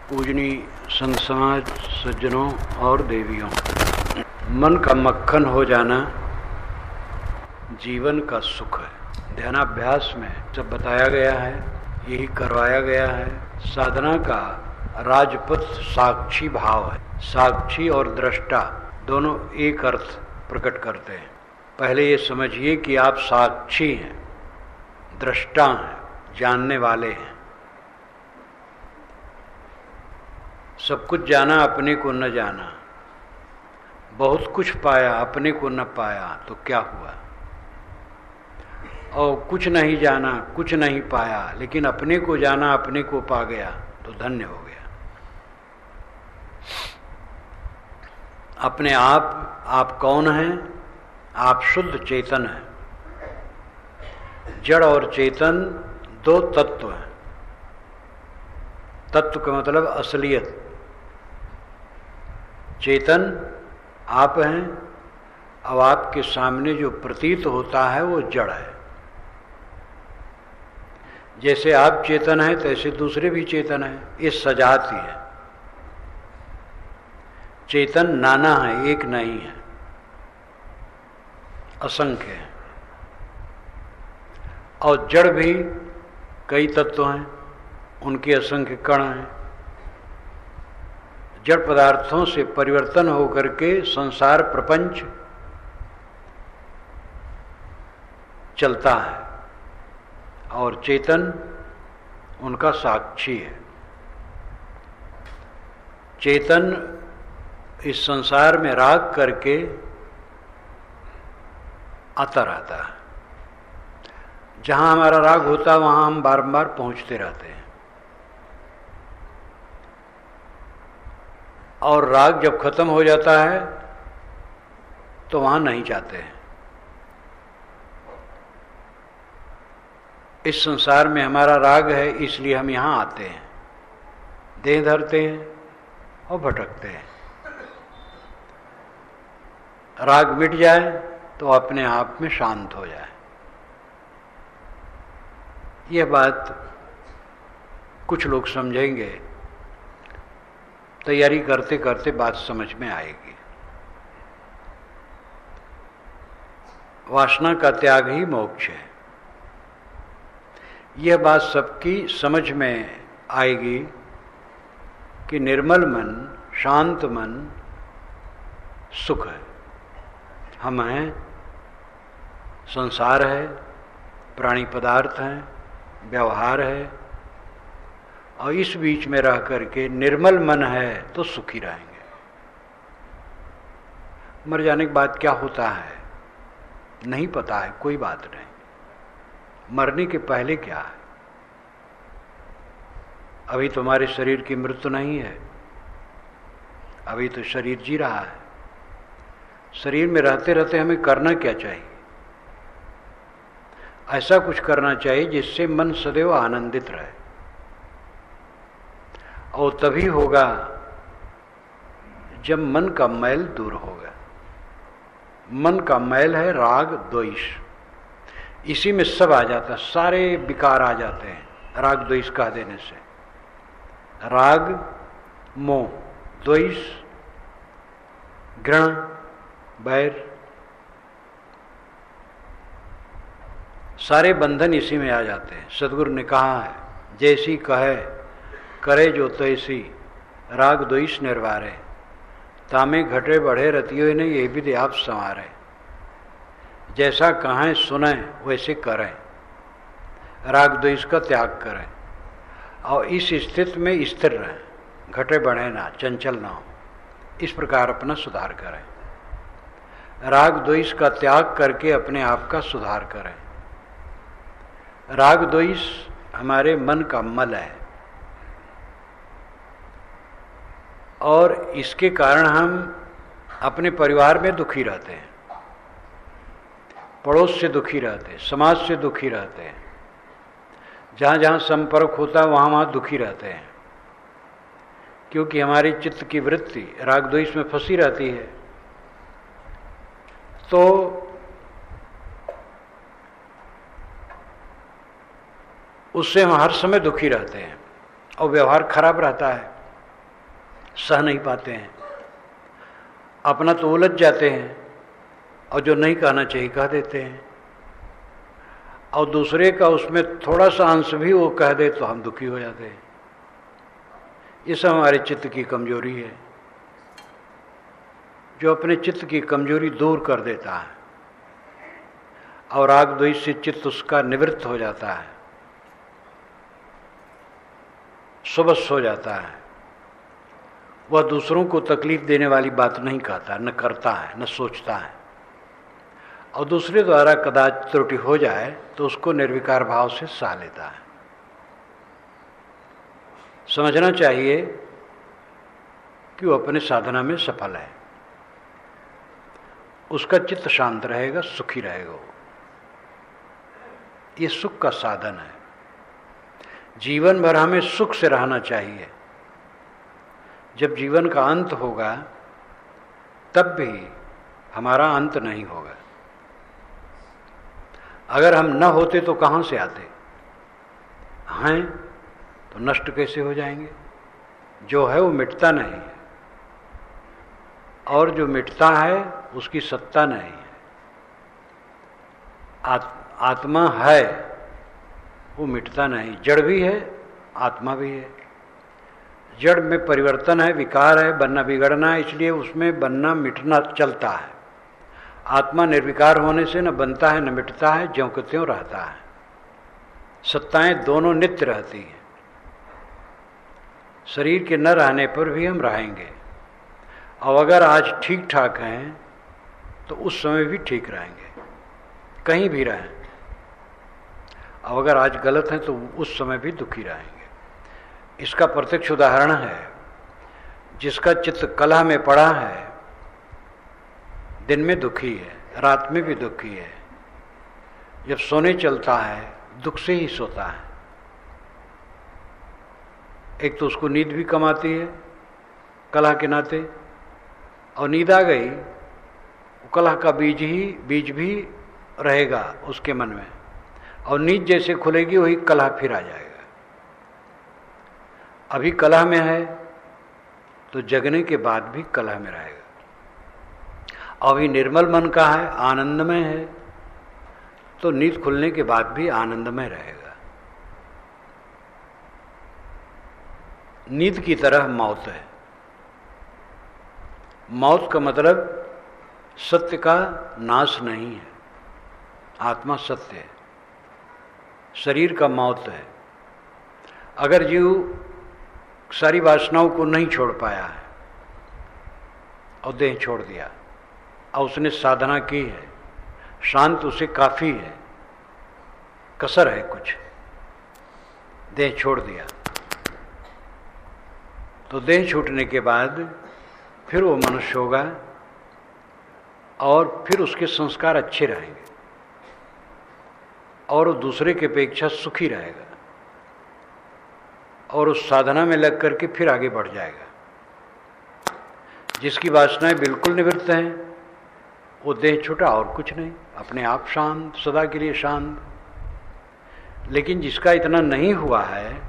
पूजनीय संत समाज, सज्जनों और देवियों, मन का मक्खन हो जाना जीवन का सुख है। ध्यानाभ्यास में सब बताया गया है, यही करवाया गया है। साधना का राजपथ साक्षी भाव है। साक्षी और दृष्टा दोनों एक अर्थ प्रकट करते हैं। पहले ये समझिए कि आप साक्षी हैं, दृष्टा हैं, जानने वाले हैं। सब कुछ जाना, अपने को न जाना। बहुत कुछ पाया, अपने को न पाया तो क्या हुआ। और कुछ नहीं जाना, कुछ नहीं पाया, लेकिन अपने को जाना, अपने को पा गया तो धन्य हो गया। अपने आप कौन हैं? आप शुद्ध चेतन हैं। जड़ और चेतन दो तत्व हैं। तत्व का मतलब असलियत। चेतन आप हैं, अब आपके सामने जो प्रतीत होता है वो जड़ है। जैसे आप चेतन हैं तैसे दूसरे भी चेतन हैं। ये सजाती है। चेतन नाना है, एक नहीं है, असंख्य है। और जड़ भी कई तत्व हैं, उनके असंख्य कण हैं। जड़ पदार्थों से परिवर्तन होकर के संसार प्रपंच चलता है और चेतन उनका साक्षी है। चेतन इस संसार में राग करके आता रहता है। जहां हमारा राग होता है वहां हम बारंबार पहुंचते रहते हैं। और राग जब खत्म हो जाता है तो वहां नहीं जाते हैं। इस संसार में हमारा राग है, इसलिए हम यहां आते हैं, देह धरते हैं और भटकते हैं। राग मिट जाए तो अपने आप में शांत हो जाए। यह बात कुछ लोग समझेंगे, तैयारी करते करते बात समझ में आएगी। वासना का त्याग ही मोक्ष है। यह बात सबकी समझ में आएगी कि निर्मल मन, शांत मन सुख है। हम हैं, संसार है, प्राणी पदार्थ हैं, व्यवहार है, और इस बीच में रह करके निर्मल मन है तो सुखी रहेंगे। मर जाने के बाद क्या होता है नहीं पता है, कोई बात नहीं। मरने के पहले क्या है? अभी तुम्हारे शरीर की मृत्यु नहीं है, अभी तो शरीर जी रहा है। शरीर में रहते रहते हमें करना क्या चाहिए? ऐसा कुछ करना चाहिए जिससे मन सदैव आनंदित रहे। और तभी होगा जब मन का मैल दूर होगा। मन का मैल है राग द्वेष। इसी में सब आ जाता है, सारे विकार आ जाते हैं राग द्वेष कह देने से। राग, मोह, द्वेष, घृणा, बैर, सारे बंधन इसी में आ जाते हैं। सदगुरु ने कहा है, जैसी कहे करे जो तैसी, राग द्वेष निर्वारे, तामे घटे बढ़े रतियो ने ये भी आप संवारे। जैसा कहें सुने वैसे करें, राग द्वेष का त्याग करें और इस स्थिति में स्थिर रहें, घटे बढ़े ना, चंचल ना हो। इस प्रकार अपना सुधार करें। राग द्वेष का त्याग करके अपने आप का सुधार करें। राग द्वेष हमारे मन का मल है और इसके कारण हम अपने परिवार में दुखी रहते हैं, पड़ोस से दुखी रहते हैं, समाज से दुखी रहते हैं। जहाँ जहाँ संपर्क होता है वहाँ वहाँ दुखी रहते हैं, क्योंकि हमारी चित्त की वृत्ति राग द्वेष में फंसी रहती है। तो उससे हम हर समय दुखी रहते हैं और व्यवहार खराब रहता है। सह नहीं पाते हैं, अपना तो उलझ जाते हैं और जो नहीं कहना चाहिए कह देते हैं, और दूसरे का उसमें थोड़ा सा अंश भी वो कह दे तो हम दुखी हो जाते हैं। ये सब हमारे चित्त की कमजोरी है। जो अपने चित्त की कमजोरी दूर कर देता है और राग द्वेष से चित्त उसका निवृत्त हो जाता है, सुबस हो जाता है, वह दूसरों को तकलीफ देने वाली बात नहीं कहता, न करता है, न सोचता है, और दूसरे द्वारा कदाच त्रुटि हो जाए तो उसको निर्विकार भाव से सह लेता है। समझना चाहिए कि वो अपने साधना में सफल है, उसका चित्त शांत रहेगा, सुखी रहेगा वो। ये सुख का साधन है। जीवन भर हमें सुख से रहना चाहिए। जब जीवन का अंत होगा तब भी हमारा अंत नहीं होगा। अगर हम न होते तो कहाँ से आते हैं, तो नष्ट कैसे हो जाएंगे। जो है वो मिटता नहीं है, और जो मिटता है उसकी सत्ता नहीं है। आत्मा है, वो मिटता नहीं। जड़ भी है, आत्मा भी है। जड़ में परिवर्तन है, विकार है, बनना बिगड़ना है, इसलिए उसमें बनना मिटना चलता है। आत्मा निर्विकार होने से न बनता है न मिटता है, ज्यों के त्यों रहता है। सत्ताएं दोनों नित्य रहती हैं। शरीर के न रहने पर भी हम रहेंगे, और अगर आज ठीक ठाक हैं तो उस समय भी ठीक रहेंगे, कहीं भी रहें। और अगर आज गलत हैं तो उस समय भी दुखी रहेंगे। इसका प्रत्यक्ष उदाहरण है, जिसका चित्त कलह में पड़ा है, दिन में दुखी है, रात में भी दुखी है, जब सोने चलता है दुख से ही सोता है। एक तो उसको नींद भी कम आती है कलह के नाते, और नींद आ गई, कलह का बीज भी रहेगा उसके मन में, और नींद जैसे खुलेगी वही कलह फिर आ जाएगा। अभी कलह में है तो जगने के बाद भी कलह में रहेगा। अभी निर्मल मन का है, आनंदमय है, तो नींद खुलने के बाद भी आनंदमय रहेगा। नींद की तरह मौत है। मौत का मतलब सत्य का नाश नहीं है। आत्मा सत्य है, शरीर का मौत है। अगर जीव सारी वासनाओं को नहीं छोड़ पाया है और देह छोड़ दिया, और उसने साधना की है, शांत उसे काफी है, कसर है कुछ, देह छोड़ दिया, तो देह छूटने के बाद फिर वो मनुष्य होगा, और फिर उसके संस्कार अच्छे रहेंगे, और वो दूसरे की अपेक्षा सुखी रहेगा, और उस साधना में लग करके फिर आगे बढ़ जाएगा। जिसकी वासनाएं बिल्कुल निवृत्त हैं, वो देह छूटा और कुछ नहीं, अपने आप शांत, सदा के लिए शांत। लेकिन जिसका इतना नहीं हुआ है,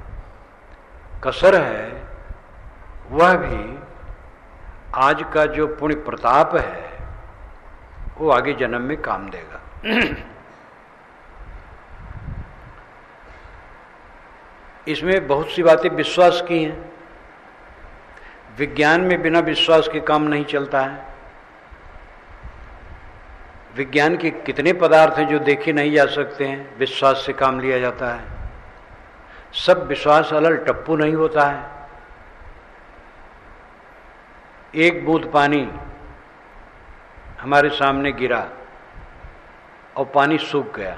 कसर है, वह भी आज का जो पुण्य प्रताप है वो आगे जन्म में काम देगा। इसमें बहुत सी बातें विश्वास की हैं। विज्ञान में बिना विश्वास के काम नहीं चलता है। विज्ञान के कितने पदार्थ हैं जो देखे नहीं जा सकते हैं, विश्वास से काम लिया जाता है। सब विश्वास अलल टप्पू नहीं होता है। एक बूंद पानी हमारे सामने गिरा और पानी सूख गया।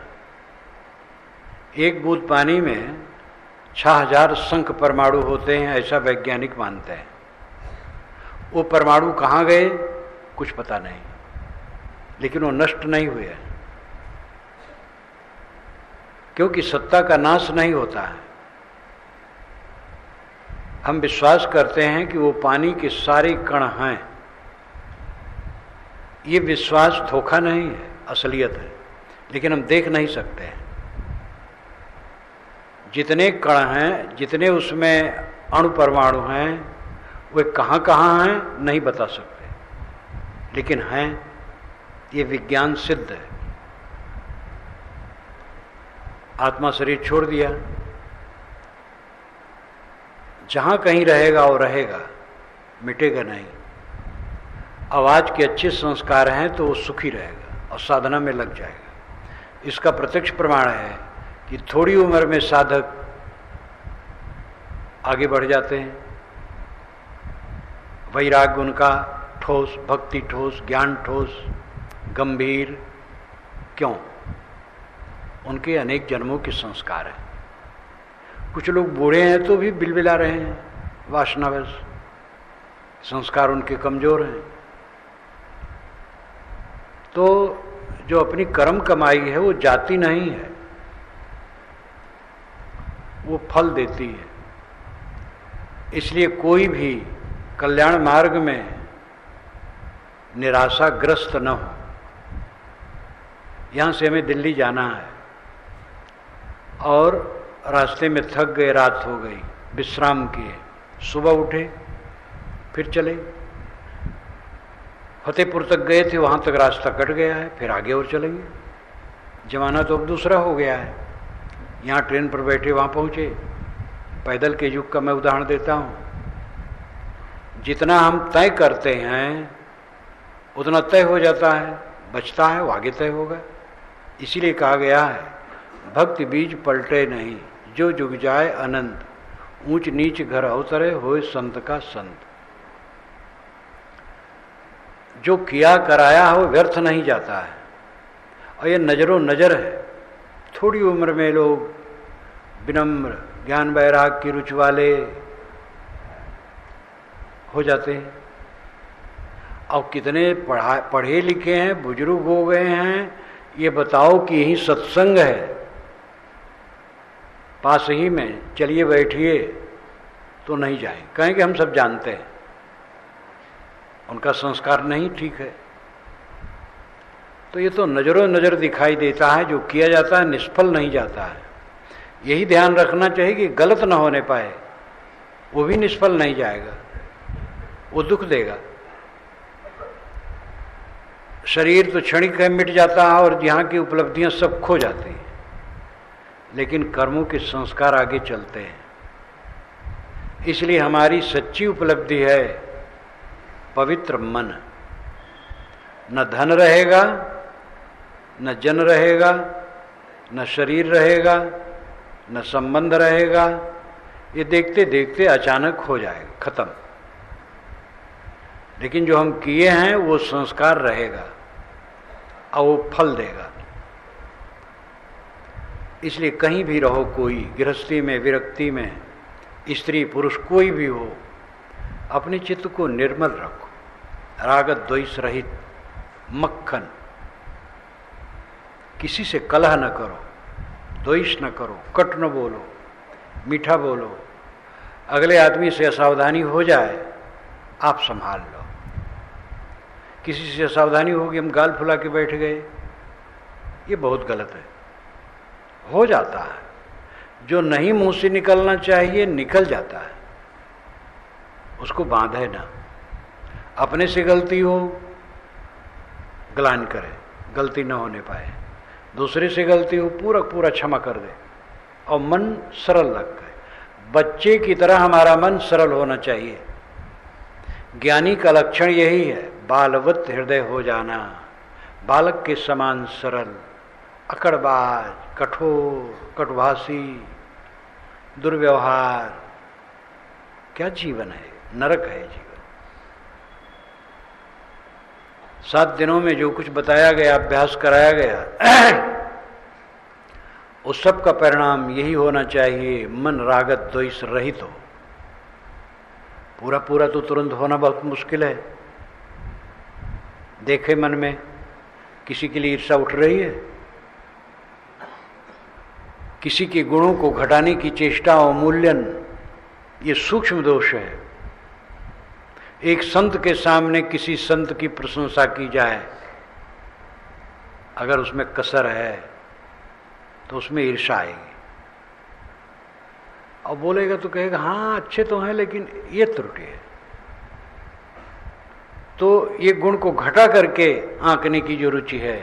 एक बूंद पानी में 6000 शंख परमाणु होते हैं, ऐसा वैज्ञानिक मानते हैं। वो परमाणु कहाँ गए कुछ पता नहीं, लेकिन वो नष्ट नहीं हुए, क्योंकि सत्ता का नाश नहीं होता है। हम विश्वास करते हैं कि वो पानी के सारे कण हैं। ये विश्वास धोखा नहीं है, असलियत है, लेकिन हम देख नहीं सकते हैं। जितने कण हैं, जितने उसमें अणु परमाणु हैं, वे कहाँ कहाँ हैं नहीं बता सकते, लेकिन हैं, ये विज्ञान सिद्ध है। आत्मा शरीर छोड़ दिया, जहां कहीं रहेगा वो रहेगा, मिटेगा नहीं। आवाज के अच्छे संस्कार हैं तो वो सुखी रहेगा और साधना में लग जाएगा। इसका प्रत्यक्ष प्रमाण है कि थोड़ी उम्र में साधक आगे बढ़ जाते हैं। वैराग्य उनका ठोस, भक्ति ठोस, ज्ञान ठोस, गंभीर। क्यों? उनके अनेक जन्मों के संस्कार हैं। कुछ लोग बूढ़े हैं तो भी बिलबिला रहे हैं, वासनावश, संस्कार उनके कमजोर हैं। तो जो अपनी कर्म कमाई है वो जाती नहीं है, वो फल देती है। इसलिए कोई भी कल्याण मार्ग में निराशाग्रस्त न हो। यहां से हमें दिल्ली जाना है और रास्ते में थक गए, रात हो गई, विश्राम किए, सुबह उठे, फिर चले। फतेहपुर तक गए थे, वहां तक रास्ता कट गया है, फिर आगे और चलेंगे। जमाना तो अब दूसरा हो गया है। यहाँ ट्रेन पर बैठे वहां पहुंचे। पैदल के युग का मैं उदाहरण देता हूं। जितना हम तय करते हैं उतना तय हो जाता है, बचता है वो आगे तय होगा। इसीलिए कहा गया है, भक्ति बीज पलटे नहीं, जो जुग जाए अनंत, ऊंच नीच घर अवतरे, होए संत का संत। जो किया कराया हो व्यर्थ नहीं जाता है। और ये नजरों नजर है। थोड़ी उम्र में लोग विनम्र, ज्ञान वैराग की रुचि वाले हो जाते हैं। और कितने पढ़े लिखे हैं, बुजुर्ग हो गए हैं, ये बताओ कि यही सत्संग है पास ही में, चलिए बैठिए, तो नहीं जाए, कहेंगे हम सब जानते हैं। उनका संस्कार नहीं ठीक है। तो ये तो नजरों नजर दिखाई देता है। जो किया जाता है निष्फल नहीं जाता है। यही ध्यान रखना चाहिए कि गलत न होने पाए, वो भी निष्फल नहीं जाएगा, वो दुख देगा। शरीर तो क्षणिक है, मिट जाता है और यहाँ की उपलब्धियां सब खो जाती हैं, लेकिन कर्मों के संस्कार आगे चलते हैं। इसलिए हमारी सच्ची उपलब्धि है पवित्र मन। न धन रहेगा, न जन रहेगा, न शरीर रहेगा, न संबंध रहेगा। ये देखते देखते अचानक हो जाएगा, खत्म। लेकिन जो हम किए हैं वो संस्कार रहेगा और वो फल देगा। इसलिए कहीं भी रहो, कोई गृहस्थी में, विरक्ति में, स्त्री पुरुष कोई भी हो, अपने चित्त को निर्मल रखो, राग द्वेष रहित, मक्खन। किसी से कलह न करो, द्वेष न करो, कट न बोलो, मीठा बोलो। अगले आदमी से असावधानी हो जाए, आप संभाल लो। किसी से असावधानी होगी, हम गाल फुला के बैठ गए, ये बहुत गलत है। हो जाता है, जो नहीं मुंह से निकलना चाहिए निकल जाता है, उसको बांधे ना। अपने से गलती हो, ग्लानि करे, गलती न होने पाए। दूसरे से गलती हो, पूरा पूरा क्षमा कर दे और मन सरल लग गए। बच्चे की तरह हमारा मन सरल होना चाहिए। ज्ञानी का लक्षण यही है, बालवत हृदय हो जाना, बालक के समान सरल, अकड़बाज, कठोर, कटुभाषी, दुर्व्यवहार। क्या जीवन है, नरक है जीवन। 7 दिनों में जो कुछ बताया गया, अभ्यास कराया गया, उस सब का परिणाम यही होना चाहिए, मन रागत द्वेष रहित हो। पूरा पूरा तो तुरंत होना बहुत मुश्किल है। देखे मन में किसी के लिए ईर्ष्या उठ रही है, किसी के गुणों को घटाने की चेष्टा और मूल्यन, ये सूक्ष्म दोष है। एक संत के सामने किसी संत की प्रशंसा की जाए, अगर उसमें कसर है तो उसमें ईर्ष्या आएगी। और बोलेगा तो कहेगा हाँ अच्छे तो हैं, लेकिन ये त्रुटि है, तो ये गुण को घटा करके आंकने की जो रुचि है,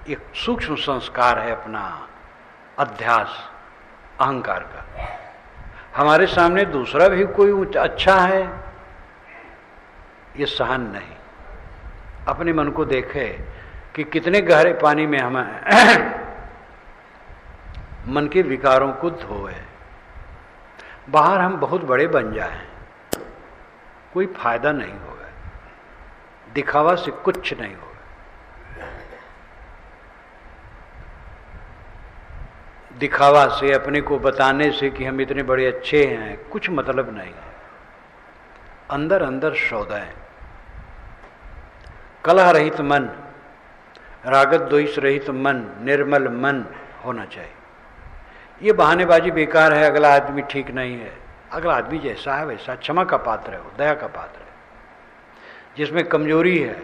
एक सूक्ष्म संस्कार है अपना अध्यास अहंकार का। हमारे सामने दूसरा भी कोई अच्छा है, ये सहन नहीं। अपने मन को देखे कि कितने गहरे पानी में हम मन के विकारों को धोए। बाहर हम बहुत बड़े बन जाएं, कोई फायदा नहीं होगा, दिखावा से कुछ नहीं होगा। दिखावा से, अपने को बताने से कि हम इतने बड़े अच्छे हैं, कुछ मतलब नहीं है। अंदर अंदर सौदा है। कलह रहित मन, रागत द्वेष रहित मन, निर्मल मन होना चाहिए। ये बहानेबाजी बेकार है। अगला आदमी ठीक नहीं है, अगला आदमी जैसा है वैसा, क्षमा का पात्र है, वो दया का पात्र है। जिसमें कमजोरी है,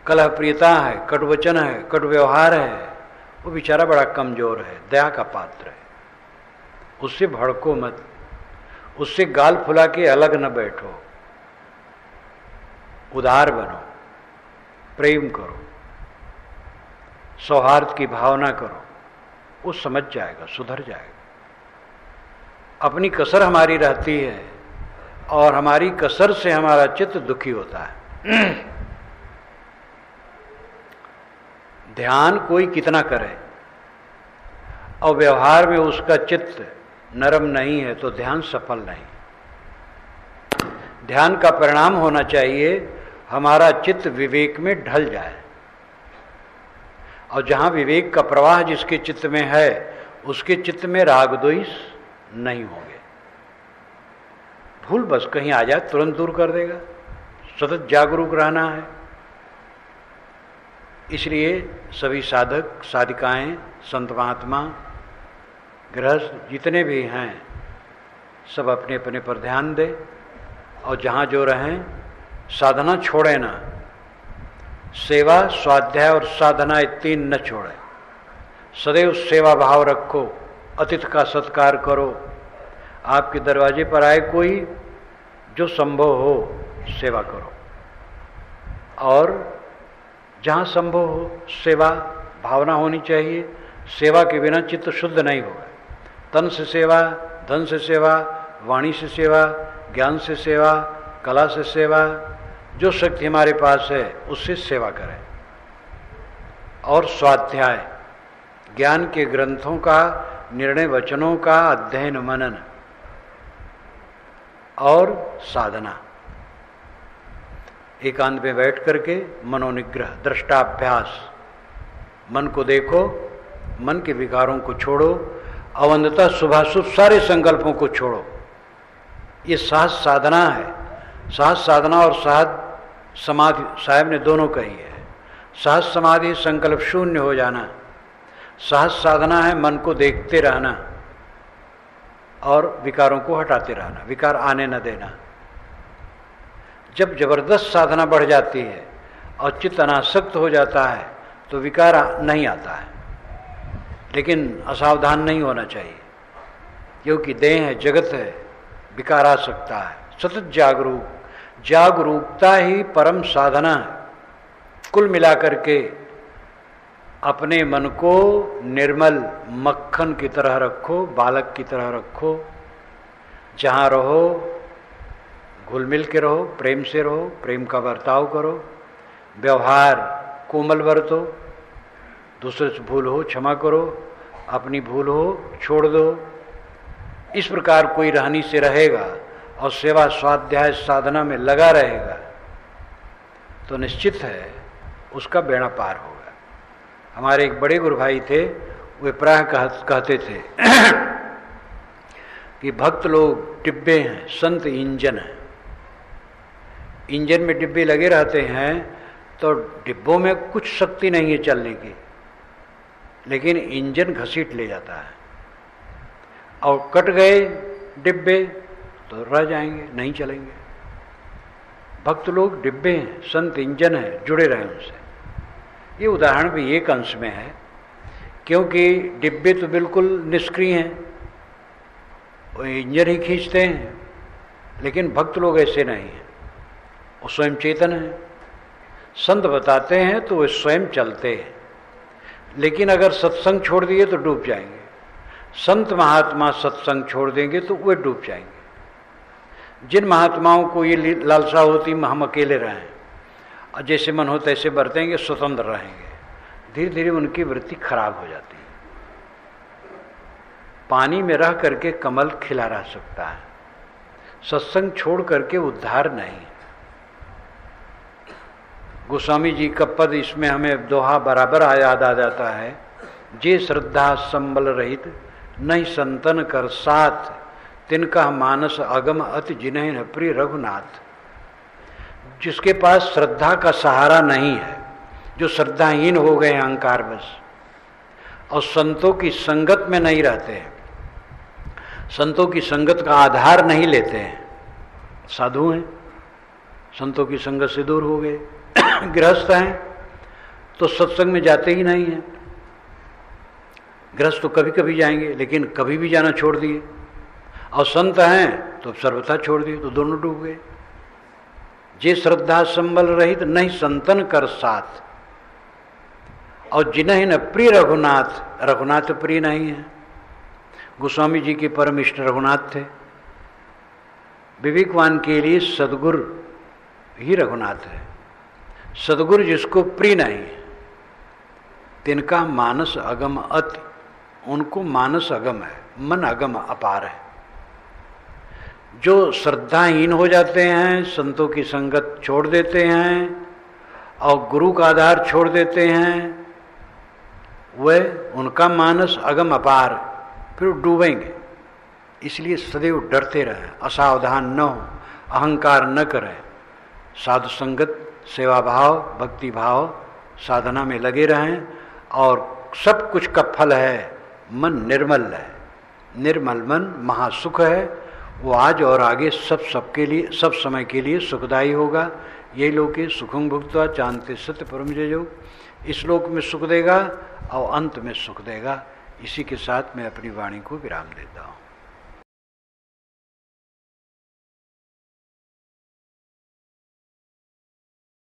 कलह प्रियता है, कटुवचन है, कटु व्यवहार है, वो बेचारा बड़ा कमजोर है, दया का पात्र है। उससे भड़को मत, उससे गाल फुला के अलग न बैठो, उदार बनो, प्रेम करो, सौहार्द की भावना करो, वो समझ जाएगा, सुधर जाएगा। अपनी कसर हमारी रहती है और हमारी कसर से हमारा चित्त दुखी होता है। ध्यान कोई कितना करे और व्यवहार में उसका चित्त नरम नहीं है तो ध्यान सफल नहीं। ध्यान का परिणाम होना चाहिए हमारा चित्त विवेक में ढल जाए, और जहां विवेक का प्रवाह जिसके चित्त में है उसके चित्त में राग द्वेष नहीं होंगे। भूल बस कहीं आ जाए तुरंत दूर कर देगा। सतत जागरूक रहना है। इसलिए सभी साधक साधिकाएं, संत महात्मा, गृहस्थ जितने भी हैं, सब अपने अपने पर ध्यान दें और जहां जो रहें साधना छोड़े ना। सेवा, स्वाध्याय और साधना ये तीन न छोड़े। सदैव सेवा भाव रखो, अतिथि का सत्कार करो। आपके दरवाजे पर आए कोई, जो संभव हो सेवा करो, और जहाँ संभव हो सेवा भावना होनी चाहिए। सेवा के बिना चित्त शुद्ध नहीं होगा। तन से सेवा, धन से सेवा, वाणी से सेवा, ज्ञान से सेवा, कला से सेवा, जो शक्ति हमारे पास है उससे सेवा करें। और स्वाध्याय, ज्ञान के ग्रंथों का, निर्णय वचनों का अध्ययन मनन, और साधना। एकांत में बैठ करके मनोनिग्रह, दृष्टाभ्यास। मन को देखो, मन के विकारों को छोड़ो, अवंधता शुभाशुभ सारे संकल्पों को छोड़ो। ये सहज साधना है। सहज साधना और सहज समाधि साहब ने दोनों कही है। सहज समाधि संकल्प शून्य हो जाना, सहज साधना है मन को देखते रहना और विकारों को हटाते रहना, विकार आने न देना। जब जबरदस्त साधना बढ़ जाती है और चित्त अनासक्त हो जाता है तो विकार नहीं आता है। लेकिन असावधान नहीं होना चाहिए, क्योंकि देह है, जगत है, विकार आ सकता है। सतत जागरूकता ही परम साधना है। कुल मिलाकर के अपने मन को निर्मल मक्खन की तरह रखो, बालक की तरह रखो। जहाँ रहो घुल मिल के रहो, प्रेम से रहो, प्रेम का बर्ताव करो, व्यवहार कोमल बरतो, दूसरे से भूल हो क्षमा करो, अपनी भूल हो छोड़ दो। इस प्रकार कोई रहनी से रहेगा और सेवा स्वाध्याय साधना में लगा रहेगा तो निश्चित है उसका बेड़ा पार होगा। हमारे एक बड़े गुरु भाई थे, वे प्राय कहते थे कि भक्त लोग डिब्बे हैं, संत इंजन है। इंजन में डिब्बे लगे रहते हैं तो डिब्बों में कुछ शक्ति नहीं है चलने की, लेकिन इंजन घसीट ले जाता है। और कट गए डिब्बे तो रह जाएंगे, नहीं चलेंगे। भक्त लोग डिब्बे हैं, संत इंजन है, जुड़े रहे उनसे। ये उदाहरण भी एक अंश में है, क्योंकि डिब्बे तो बिल्कुल निष्क्रिय हैं, वो इंजन ही खींचते हैं। लेकिन भक्त लोग ऐसे नहीं हैं, वो स्वयं चेतन है, संत बताते हैं तो वे स्वयं चलते हैं, लेकिन अगर सत्संग छोड़ दिए तो डूब जाएंगे। संत महात्मा सत्संग छोड़ देंगे तो वे डूब जाएंगे। जिन महात्माओं को ये लालसा होती हम अकेले रहें और जैसे मन हो तैसे बरतेंगे, स्वतंत्र रहेंगे, धीरे धीरे उनकी वृत्ति खराब हो जाती है। पानी में रह करके कमल खिला रह सकता है, सत्संग छोड़ करके उद्धार नहीं। गोस्वामी जी का पद इसमें हमें दोहा बराबर याद आ जाता है, जे श्रद्धा संबल रहित नहीं संतन कर साथ, तिनका मानस अगम अति जिन्हें न प्रिय रघुनाथ। जिसके पास श्रद्धा का सहारा नहीं है, जो श्रद्धाहीन हो गए अहंकार बस, और संतों की संगत में नहीं रहते हैं, संतों की संगत का आधार नहीं लेते हैं, साधु हैं, संतों की संगत से दूर हो गए, गृहस्थ हैं तो सत्संग में जाते ही नहीं हैं। गृहस्थ तो कभी कभी जाएंगे, लेकिन कभी भी जाना छोड़ दिए, और संत हैं तो सर्वथा छोड़ दिए, तो दोनों डूब गए। जे श्रद्धा संबल रहित नहीं संतन कर साथ, और जिन्हें न प्रिय रघुनाथ, रघुनाथ प्रिय नहीं है। गोस्वामी जी के परम इष्ट रघुनाथ थे। विवेकवान के लिए सदगुरु ही रघुनाथ है। सदगुरु जिसको प्रिय नहीं, तिनका मानस अगम अति, उनको मानस अगम है, मन अगम अपार है। जो श्रद्धाहीन हो जाते हैं, संतों की संगत छोड़ देते हैं और गुरु का आधार छोड़ देते हैं, वह उनका मानस अगम अपार, फिर डूबेंगे। इसलिए सदैव डरते रहें, असावधान न हो, अहंकार न करें, साधु संगत, सेवा भाव, भक्ति भाव, साधना में लगे रहें, और सब कुछ का फल है मन निर्मल है। निर्मल मन महासुख है, वो आज और आगे सबके लिए, सब समय के लिए सुखदायी होगा। ये लोके सुखं भुक्त्वा चान्ते सत्य परम जयो, इस लोक में सुख देगा और अंत में सुख देगा। इसी के साथ मैं अपनी वाणी को विराम देता हूँ।